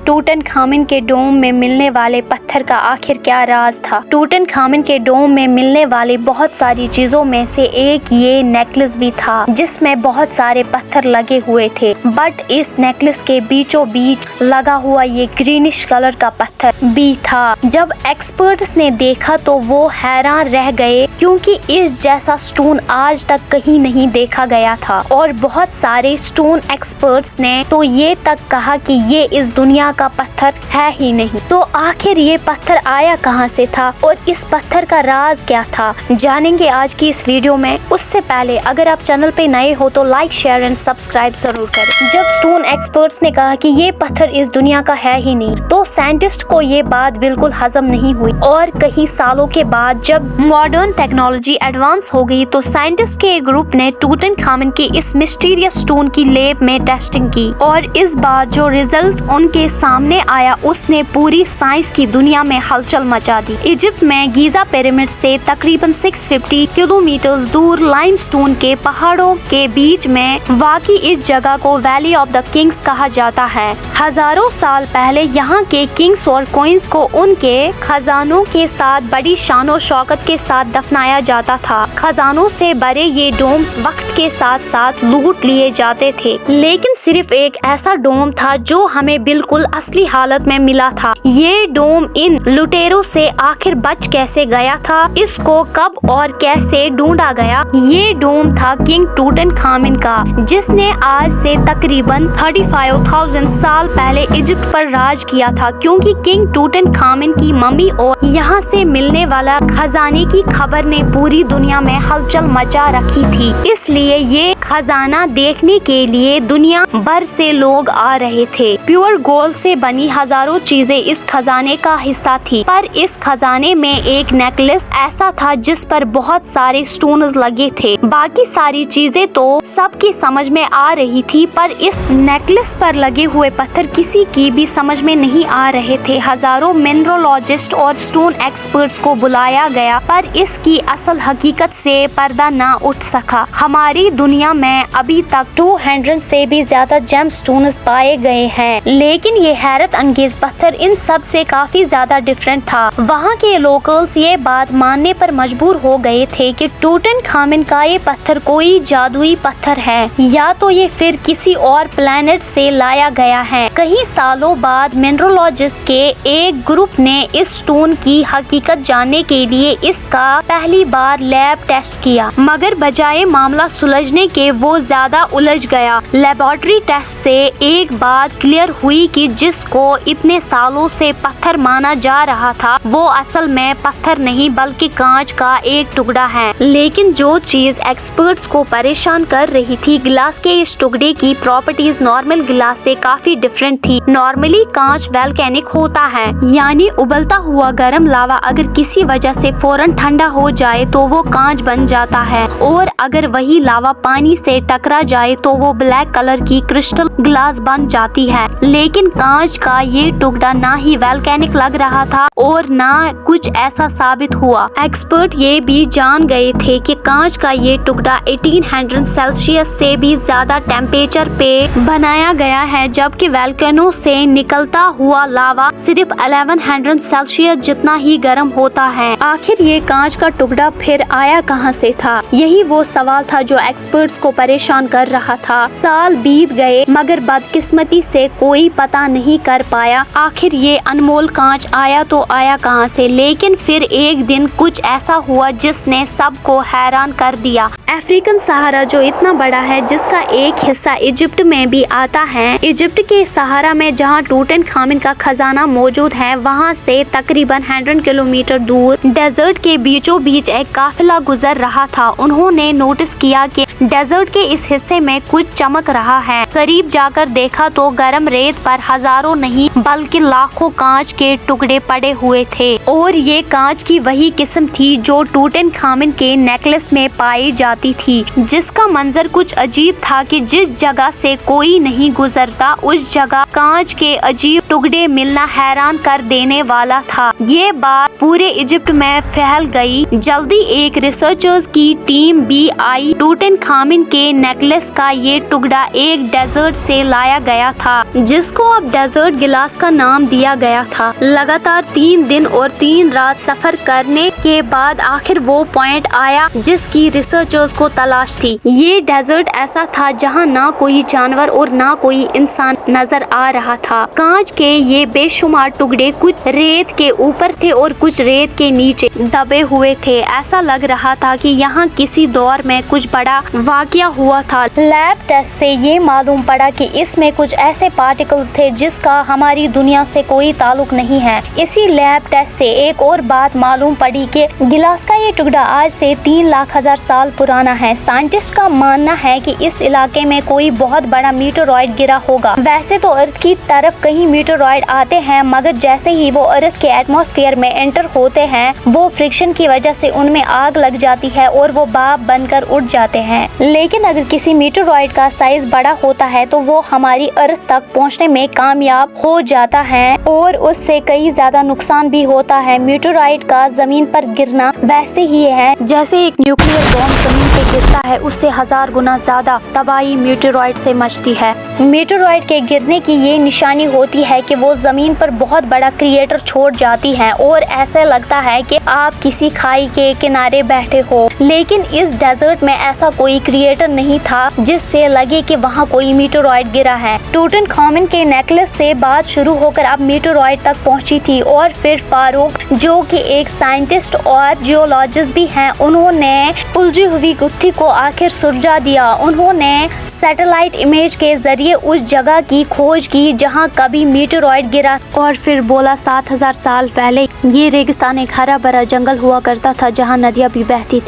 टूटनखामन के डोम में मिलने वाले पत्थर का आखिर क्या राज था। टूटनखामन के डोम में मिलने वाली बहुत सारी चीजों में से एक ये नेकलेस भी था जिसमें बहुत सारे पत्थर लगे हुए थे, बट इस नेकलेस के बीचों बीच लगा हुआ ये ग्रीनिश कलर का पत्थर भी था। जब एक्सपर्ट्स ने देखा तो वो हैरान रह गए क्योंकि इस जैसा स्टोन आज तक कहीं नहीं देखा गया था और बहुत सारे स्टोन एक्सपर्ट्स ने तो ये तक कहा कि ये इस दुनिया का पत्थर है ही नहीं। तो आखिर ये पत्थर आया कहाँ से था और इस पत्थर का राज क्या था, जानेंगे आज की इस वीडियो में। उससे पहले अगर आप चैनल पे नए हो तो लाइक शेयर एंड सब्सक्राइब जरूर करें। जब स्टोन एक्सपर्ट्स ने कहा कि ये पत्थर इस दुनिया का है ही नहीं तो साइंटिस्ट को ये बात बिल्कुल हजम नहीं हुई और कई सालों के बाद जब मॉडर्न टेक्नोलॉजी एडवांस हो गई तो साइंटिस्ट के एक ग्रुप ने टूटनखामन के इस मिस्टीरियस स्टोन की लैब में टेस्टिंग की और इस बार जो रिजल्ट उनके सामने आया उसने पूरी साइंस की दुनिया में हलचल मचा दी। इजिप्ट में गीजा पिरामिड से तकरीबन 650 किलोमीटर दूर लाइमस्टोन के पहाड़ों के बीच में वाकई इस जगह को वैली ऑफ द किंग्स कहा जाता है। हजारों साल पहले यहाँ के किंग्स और क्वींस को उनके खजानों के साथ बड़ी शानो शौकत के साथ दफनाया जाता था। खजानों से भरे ये डोम्स वक्त के साथ साथ लूट लिए जाते थे, लेकिन सिर्फ एक ऐसा डोम था जो हमें बिल्कुल असली हालत में मिला था। ये डोम इन लुटेरों से आखिर बच कैसे गया था, इसको कब और कैसे ढूंढा गया। ये डोम था किंग टूटनखामन का जिसने आज से तकरीबन 35,000 साल पहले इजिप्ट पर राज किया था, क्योंकि किंग टूटनखामन की मम्मी और यहाँ से मिलने वाला खजाने की खबर ने पूरी दुनिया में हलचल मचा रखी थी। इसलिए ये खजाना देखने के लिए दुनिया भर से लोग आ रहे थे। प्योर गोल्ड से बनी हजारों चीजें इस खजाने का हिस्सा थी, पर इस खजाने में एक नेकलेस ऐसा था जिस पर बहुत सारे स्टोन्स लगे थे। बाकी सारी चीजें तो सबकी समझ में आ रही थी, पर इस नेकलेस पर लगे हुए पत्थर किसी की भी समझ में नहीं आ रहे थे। हजारों मिनरोलॉजिस्ट और स्टोन एक्सपर्ट्स को बुलाया गया, पर इसकी असल हकीकत से पर्दा ना उठ सका। हमारी दुनिया में अभी तक 200 से भी ज्यादा जेम स्टोन्स पाए गए हैं, लेकिन ये हैरत अंगेज पत्थर इन सब से काफी ज्यादा डिफरेंट था। वहाँ के लोकल्स ये बात मानने पर मजबूर हो गए थे कि टूटनखामन का ये पत्थर कोई जादुई पत्थर है या तो ये फिर किसी और प्लेनेट से लाया गया है। कई सालों बाद मिनरोलॉजिस्ट के एक ग्रुप ने इस स्टोन की हकीकत जानने के लिए इसका पहली बार लैब टेस्ट किया, मगर बजाय मामला सुलझने के वो ज्यादा उलझ गया। लेबोरेटरी टेस्ट से एक बात क्लियर हुई कि जिसको इतने सालों से पत्थर माना जा रहा था वो असल में पत्थर नहीं बल्कि कांच का एक टुकड़ा है। लेकिन जो चीज एक्सपर्ट्स को परेशान कर रही थी, गिलास के इस टुकड़े की प्रॉपर्टीज नॉर्मल गिलास से काफी डिफरेंट थी। नॉर्मली कांच वोल्केनिक होता है, यानी उबलता हुआ गर्म लावा अगर किसी वजह से फौरन ठंडा हो जाए तो वो कांच बन जाता है, और अगर वही लावा पानी से टकरा जाए तो वो ब्लैक कलर की क्रिस्टल ग्लास बन जाती है। लेकिन कांच का ये टुकड़ा ना ही वोल्केनिक लग रहा था और ना कुछ ऐसा साबित हुआ। एक्सपर्ट ये भी जान गए थे कि कांच का ये टुकड़ा 1800 सेल्सियस से भी ज्यादा टेम्परेचर पे बनाया गया है, जबकि वोल्केनो से निकलता हुआ लावा सिर्फ 1100 सेल्सियस जितना ही गर्म होता है। आखिर ये कांच का टुकड़ा फिर आया कहाँ से था, यही वो सवाल था जो एक्सपर्ट्स को परेशान कर रहा था। साल बीत गए मगर बदकिस्मती से कोई पता नहीं कर पाया आखिर ये अनमोल कांच आया तो आया कहाँ से। लेकिन फिर एक दिन कुछ ऐसा हुआ जिसने सबको हैरान कर दिया। अफ्रीकन सहारा जो इतना बड़ा है जिसका एक हिस्सा इजिप्ट में भी आता है, इजिप्ट के सहारा में जहाँ टूटनखामन का खजाना मौजूद है वहाँ से तकरीबन 100 किलोमीटर दूर डेजर्ट के बीचों बीच एक काफिला गुजर रहा था। उन्होंने नोटिस किया कि डेजर्ट के इस हिस्से में कुछ चमक रहा है। करीब जाकर देखा तो गर्म रेत पर हजारों नहीं बल्कि लाखों कांच के टुकड़े पड़े हुए थे, और ये कांच की वही किस्म थी जो टूटनखामन के नेकलेस में पाई जाती जाती थी, जिसका मंजर कुछ अजीब था कि जिस जगह से कोई नहीं गुजरता उस जगह कांच के अजीब टुकड़े मिलना हैरान कर देने वाला था। ये बात पूरे इजिप्ट में फैल गई। जल्दी एक रिसर्चर्स की टीम भी आई। टूटनखामन के नेकलेस का ये टुकड़ा एक डेजर्ट से लाया गया था, जिसको अब डेजर्ट गिलास का नाम दिया गया था। लगातार 3 दिन और 3 रात सफर करने के बाद आखिर वो पॉइंट आया जिसकी रिसर्चर्स को तलाश थी। ये डेजर्ट ऐसा था जहाँ ना कोई जानवर और ना कोई इंसान नजर आ रहा था। कांच के ये बेशुमार टुकड़े कुछ रेत के ऊपर थे और कुछ रेत के नीचे दबे हुए थे। ऐसा लग रहा था कि यहाँ किसी दौर में कुछ बड़ा वाकया हुआ था। लैब टेस्ट से ये मालूम पड़ा कि इसमें कुछ ऐसे पार्टिकल्स थे जिसका हमारी दुनिया से कोई ताल्लुक नहीं है। इसी लैब टेस्ट से एक और बात मालूम पड़ी कि गिलास का ये टुकड़ा आज से 3,00,000 साल पुराना है। साइंटिस्ट का मानना है कि इस इलाके में कोई बहुत बड़ा मीटेरॉइड गिरा होगा। वैसे तो अर्थ की तरफ कई मीटेरॉइड आते हैं, मगर जैसे ही वो अर्थ के एटमॉस्फेयर में एंटर होते हैं वो फ्रिक्शन की वजह से उनमें आग लग जाती है और वो भाप बनकर उड़ जाते हैं। लेकिन अगर किसी मीटेरॉइड का साइज बड़ा होता है तो वो हमारी अर्थ तक पहुंचने में कामयाब हो जाता है और उससे कई ज्यादा नुकसान भी होता है। मीटेरॉइड का जमीन पर गिरना वैसे ही है जैसे एक न्यूक्लियर बॉम्ब जमीन पे गिरता है, उससे 1000 गुना ज्यादा तबाही मीटेरॉइड से मचती है। मीटेरॉइड के गिरने की ये निशानी होती है कि वो जमीन पर बहुत बड़ा क्रिएटर छोड़ जाती है और ऐसा लगता है कि आप किसी खाई के किनारे बैठे हो। लेकिन इस डेजर्ट में ऐसा कोई क्रिएटर नहीं था जिससे लगे कि वहाँ कोई मीटेरॉइड गिरा है। टूटनखामन के नेकलेस से बात शुरू होकर अब मीटेरॉइड तक पहुंची थी और फिर फारूक, जो कि एक साइंटिस्ट और जियोलॉजिस्ट भी हैं, उन्होंने उलझी हुई गुत्थी को आखिर सुलझा दिया। उन्होंने सैटेलाइट इमेज के जरिए उस जगह की खोज की जहां कभी मीटेरॉइड गिरा और फिर बोला 7,000 साल पहले ये रेगिस्तान एक हरा भरा जंगल हुआ करता था जहां नदियां भी बहती थी।